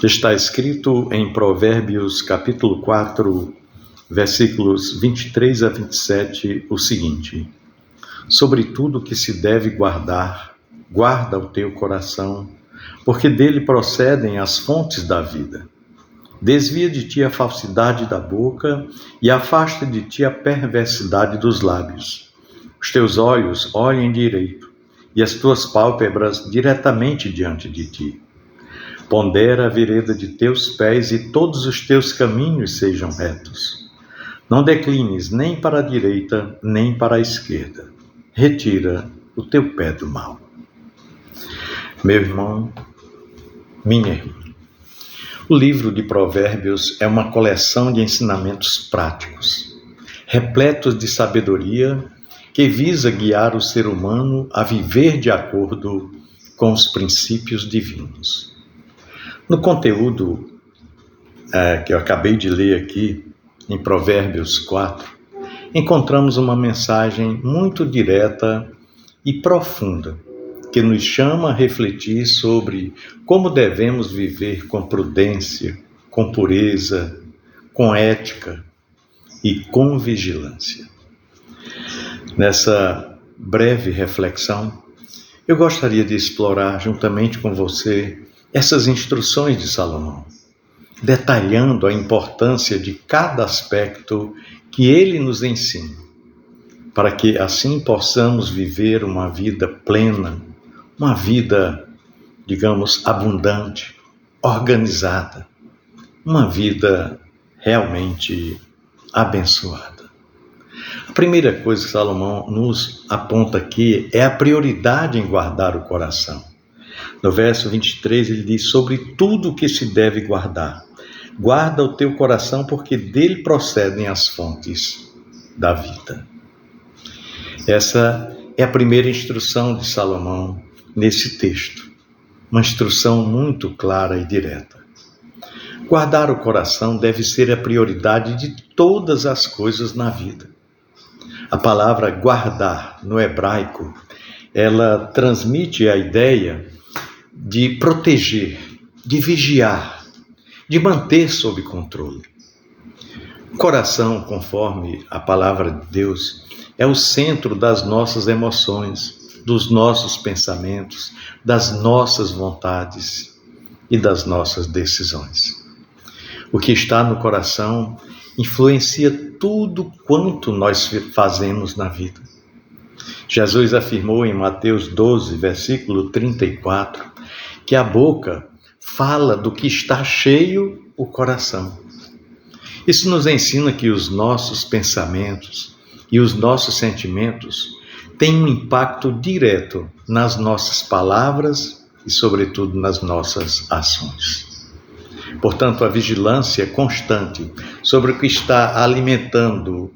Está escrito em Provérbios capítulo 4, versículos 23 a 27, o seguinte: sobre tudo que se deve guardar, guarda o teu coração, porque dele procedem as fontes da vida. Desvia de ti a falsidade da boca e afasta de ti a perversidade dos lábios. Os teus olhos olhem direito e as tuas pálpebras diretamente diante de ti. Pondera a vereda de teus pés e todos os teus caminhos sejam retos. Não declines nem para a direita, nem para a esquerda. Retira o teu pé do mal. Meu irmão, minha irmã, o livro de Provérbios é uma coleção de ensinamentos práticos, repletos de sabedoria, que visa guiar o ser humano a viver de acordo com os princípios divinos. No conteúdo que eu acabei de ler aqui, em Provérbios 4, encontramos uma mensagem muito direta e profunda, que nos chama a refletir sobre como devemos viver com prudência, com pureza, com ética e com vigilância. Nessa breve reflexão, eu gostaria de explorar juntamente com você essas instruções de Salomão, detalhando a importância de cada aspecto que ele nos ensina, para que assim possamos viver uma vida plena, uma vida, digamos, abundante, organizada, uma vida realmente abençoada. A primeira coisa que Salomão nos aponta aqui é a prioridade em guardar o coração. No verso 23 ele diz: sobre tudo que se deve guardar, guarda o teu coração, porque dele procedem as fontes da vida. Essa é a primeira instrução de Salomão nesse texto, uma instrução muito clara e direta. Guardar o coração deve ser a prioridade de todas as coisas na vida. A palavra guardar, no hebraico, ela transmite a ideia de proteger, de vigiar, de manter sob controle. O coração, conforme a palavra de Deus, é o centro das nossas emoções, dos nossos pensamentos, das nossas vontades e das nossas decisões. O que está no coração influencia tudo quanto nós fazemos na vida. Jesus afirmou em Mateus 12, versículo 34, que a boca fala do que está cheio o coração. Isso nos ensina que os nossos pensamentos e os nossos sentimentos têm um impacto direto nas nossas palavras e, sobretudo, nas nossas ações. Portanto, a vigilância constante sobre o que está alimentado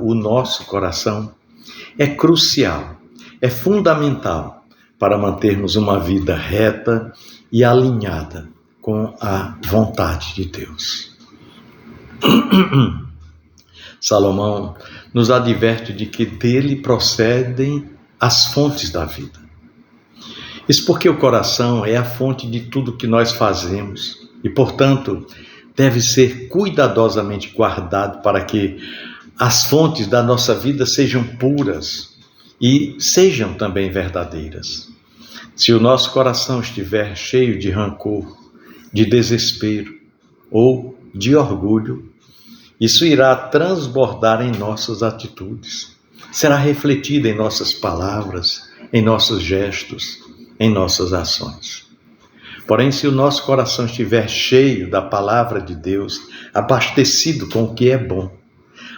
o nosso coração é crucial, é fundamental para mantermos uma vida reta e alinhada com a vontade de Deus. Salomão nos adverte de que dele procedem as fontes da vida. Isso porque o coração é a fonte de tudo que nós fazemos e, portanto, deve ser cuidadosamente guardado para que as fontes da nossa vida sejam puras e sejam também verdadeiras. Se o nosso coração estiver cheio de rancor, de desespero ou de orgulho, isso irá transbordar em nossas atitudes, será refletido em nossas palavras, em nossos gestos, em nossas ações. Porém, se o nosso coração estiver cheio da palavra de Deus, abastecido com o que é bom,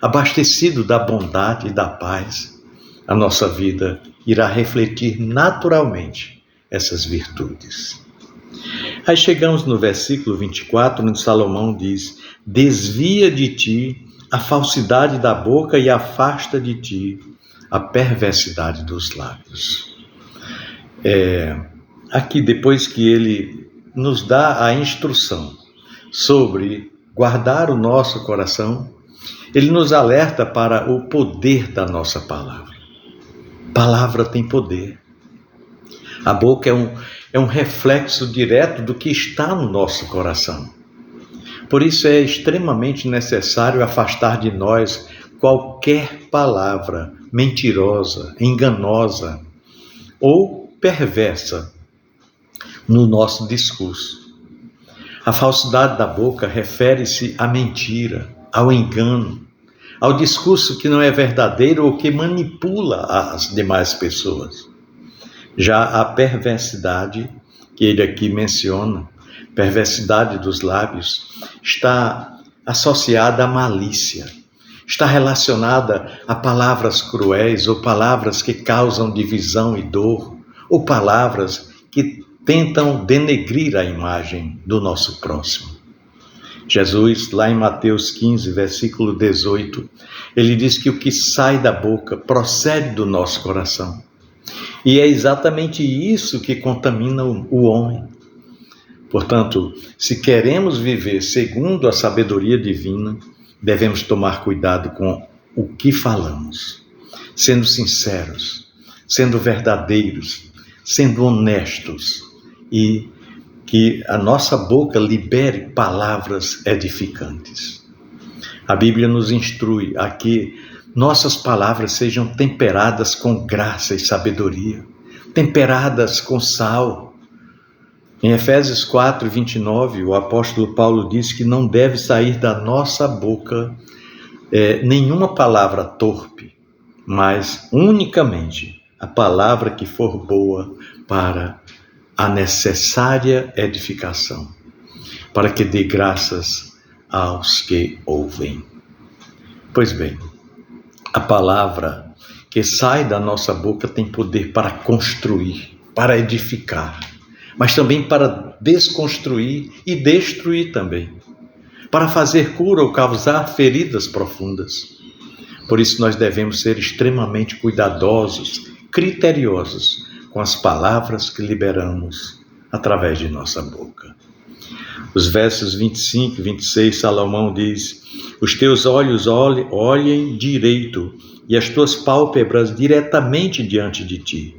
abastecido da bondade e da paz, a nossa vida irá refletir naturalmente essas virtudes. Aí chegamos no versículo 24, onde Salomão diz: desvia de ti a falsidade da boca e afasta de ti a perversidade dos lábios. Aqui, depois que ele nos dá a instrução sobre guardar o nosso coração, ele nos alerta para o poder da nossa palavra. Palavra tem poder. A boca é um reflexo direto do que está no nosso coração. Por isso é extremamente necessário afastar de nós qualquer palavra mentirosa, enganosa ou perversa no nosso discurso. A falsidade da boca refere-se à mentira, ao engano, ao discurso que não é verdadeiro ou que manipula as demais pessoas. Já a perversidade, que ele aqui menciona, perversidade dos lábios, está associada à malícia, está relacionada a palavras cruéis ou palavras que causam divisão e dor, ou palavras que tentam denegrir a imagem do nosso próximo. Jesus, lá em Mateus 15, versículo 18, ele diz que o que sai da boca procede do nosso coração. E é exatamente isso que contamina o homem. Portanto, se queremos viver segundo a sabedoria divina, devemos tomar cuidado com o que falamos, sendo sinceros, sendo verdadeiros, sendo honestos, e que a nossa boca libere palavras edificantes. A Bíblia nos instrui a que nossas palavras sejam temperadas com graça e sabedoria, temperadas com sal. Em Efésios 4, 29, o apóstolo Paulo diz que não deve sair da nossa boca nenhuma palavra torpe, mas unicamente a palavra que for boa para a necessária edificação, para que dê graças aos que ouvem. Pois bem, a palavra que sai da nossa boca tem poder para construir, para edificar, mas também para desconstruir e destruir também, para fazer cura ou causar feridas profundas. Por isso nós devemos ser extremamente cuidadosos, criteriosos com as palavras que liberamos através de nossa boca. Os versos 25 e 26, Salomão diz: os teus olhos olhem direito e as tuas pálpebras diretamente diante de ti.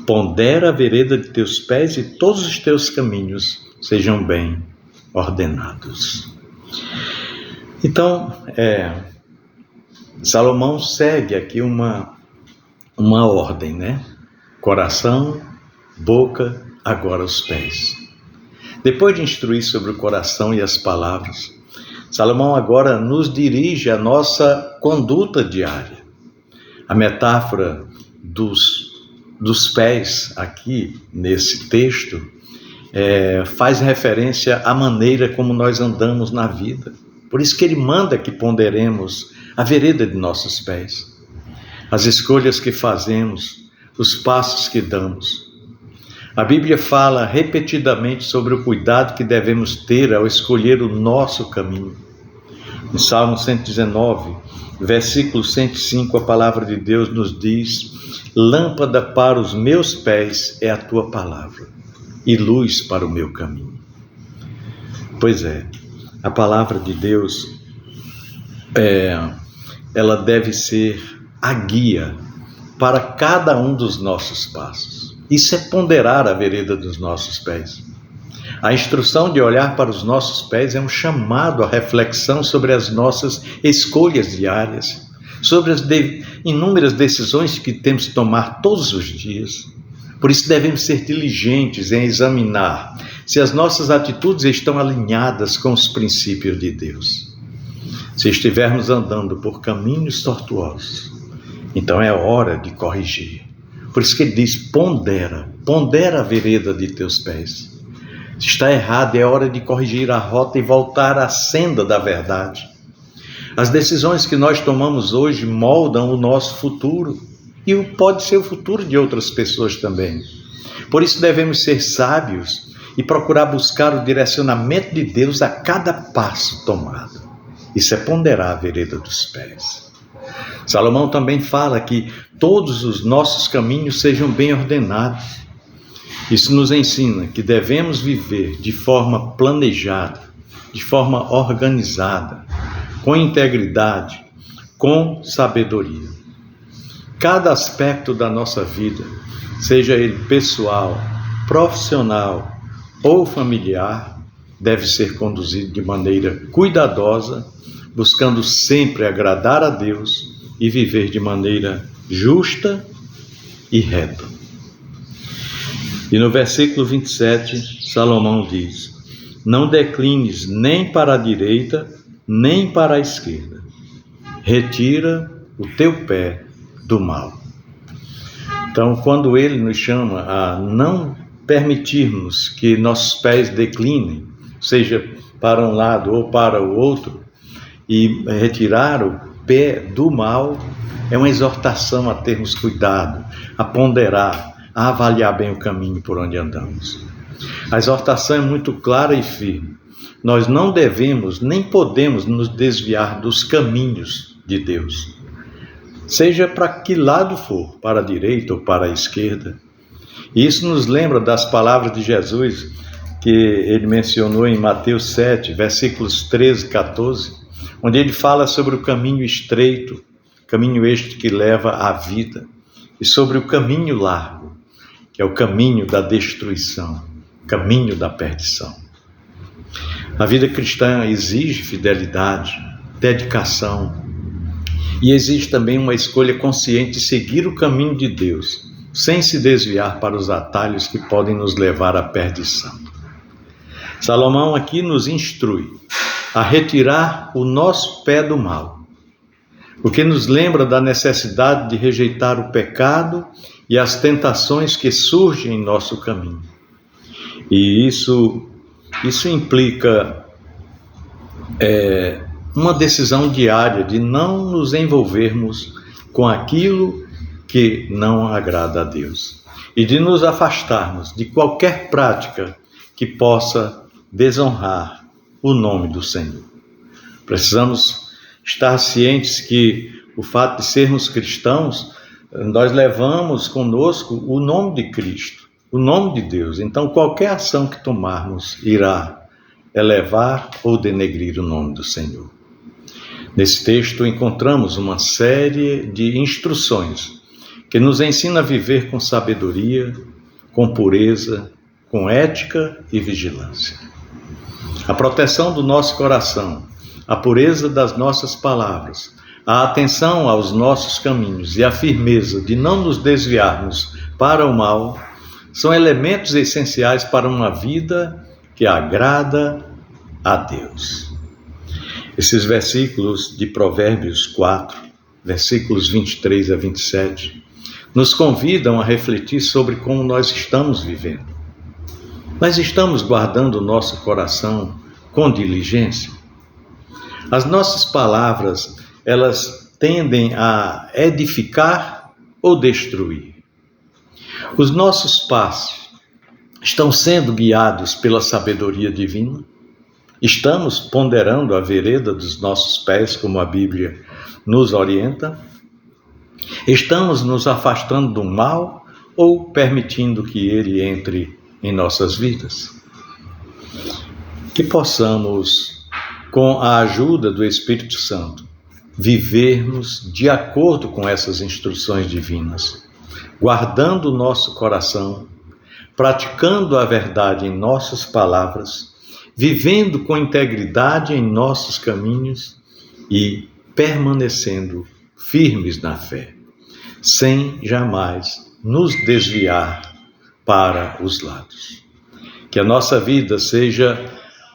Pondera a vereda de teus pés e todos os teus caminhos sejam bem ordenados. Então, Salomão segue aqui uma ordem, né? Coração, boca, agora os pés. Depois de instruir sobre o coração e as palavras, Salomão agora nos dirige à nossa conduta diária. A metáfora dos pés aqui nesse texto faz referência à maneira como nós andamos na vida. Por isso que ele manda que ponderemos a vereda de nossos pés, as escolhas que fazemos, os passos que damos. A Bíblia fala repetidamente sobre o cuidado que devemos ter ao escolher o nosso caminho. Em Salmo 119, versículo 105, a palavra de Deus nos diz: lâmpada para os meus pés é a tua palavra, e luz para o meu caminho. Pois é, a palavra de Deus, ela deve ser a guia para cada um dos nossos passos. Isso é ponderar a vereda dos nossos pés. A instrução de olhar para os nossos pés é um chamado à reflexão sobre as nossas escolhas diárias, sobre as inúmeras decisões que temos que tomar todos os dias. Por isso devemos ser diligentes em examinar se as nossas atitudes estão alinhadas com os princípios de Deus. Se estivermos andando por caminhos tortuosos, então é hora de corrigir. Por isso que ele diz: pondera a vereda de teus pés. Se está errado, é hora de corrigir a rota e voltar à senda da verdade. As decisões que nós tomamos hoje moldam o nosso futuro, e pode ser o futuro de outras pessoas também. Por isso devemos ser sábios e procurar buscar o direcionamento de Deus a cada passo tomado. Isso é ponderar a vereda dos pés. Salomão também fala que todos os nossos caminhos sejam bem ordenados. Isso nos ensina que devemos viver de forma planejada, de forma organizada, com integridade, com sabedoria. Cada aspecto da nossa vida, seja ele pessoal, profissional ou familiar deve ser conduzido de maneira cuidadosa, buscando sempre agradar a Deus e viver de maneira justa e reta. E no versículo 27, Salomão diz: não declines nem para a direita, nem para a esquerda. Retira o teu pé do mal. Então, quando ele nos chama a não permitirmos que nossos pés declinem, seja para um lado ou para o outro, e retirar o pé do mal, é uma exortação a termos cuidado, a ponderar, a avaliar bem o caminho por onde andamos. A exortação é muito clara e firme. Nós não devemos nem podemos nos desviar dos caminhos de Deus, seja para que lado for, para a direita ou para a esquerda. E isso nos lembra das palavras de Jesus que ele mencionou em Mateus 7, versículos 13 e 14, onde ele fala sobre o caminho estreito, caminho este que leva à vida, e sobre o caminho largo, que é o caminho da destruição, caminho da perdição. A vida cristã exige fidelidade, dedicação, e exige também uma escolha consciente de seguir o caminho de Deus, sem se desviar para os atalhos que podem nos levar à perdição. Salomão aqui nos instrui a retirar o nosso pé do mal, o que nos lembra da necessidade de rejeitar o pecado e as tentações que surgem em nosso caminho. E isso implica uma decisão diária de não nos envolvermos com aquilo que não agrada a Deus e de nos afastarmos de qualquer prática que possa desonrar o nome do Senhor. Precisamos estar cientes que o fato de sermos cristãos, nós levamos conosco o nome de Cristo, o nome de Deus. Então, qualquer ação que tomarmos irá elevar ou denegrir o nome do Senhor. Nesse texto encontramos uma série de instruções que nos ensina a viver com sabedoria, com pureza, com ética e vigilância. A proteção do nosso coração, a pureza das nossas palavras, a atenção aos nossos caminhos e a firmeza de não nos desviarmos para o mal são elementos essenciais para uma vida que agrada a Deus. Esses versículos de Provérbios 4, versículos 23 a 27, nos convidam a refletir sobre como nós estamos vivendo. Nós estamos guardando o nosso coração com diligência? As nossas palavras, elas tendem a edificar ou destruir? Os nossos passos estão sendo guiados pela sabedoria divina? Estamos ponderando a vereda dos nossos pés, como a Bíblia nos orienta? Estamos nos afastando do mal ou permitindo que ele entre em nossas vidas? Que possamos, com a ajuda do Espírito Santo, vivermos de acordo com essas instruções divinas, guardando o nosso coração, praticando a verdade em nossas palavras, vivendo com integridade em nossos caminhos e permanecendo firmes na fé, sem jamais nos desviar para os lados. Que a nossa vida seja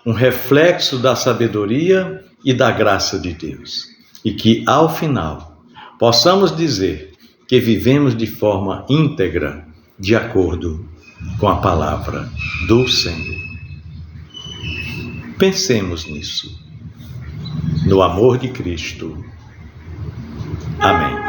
um reflexo da sabedoria e da graça de Deus, e que, ao final, possamos dizer que vivemos de forma íntegra, de acordo com a palavra do Senhor. Pensemos nisso, no amor de Cristo. Amém.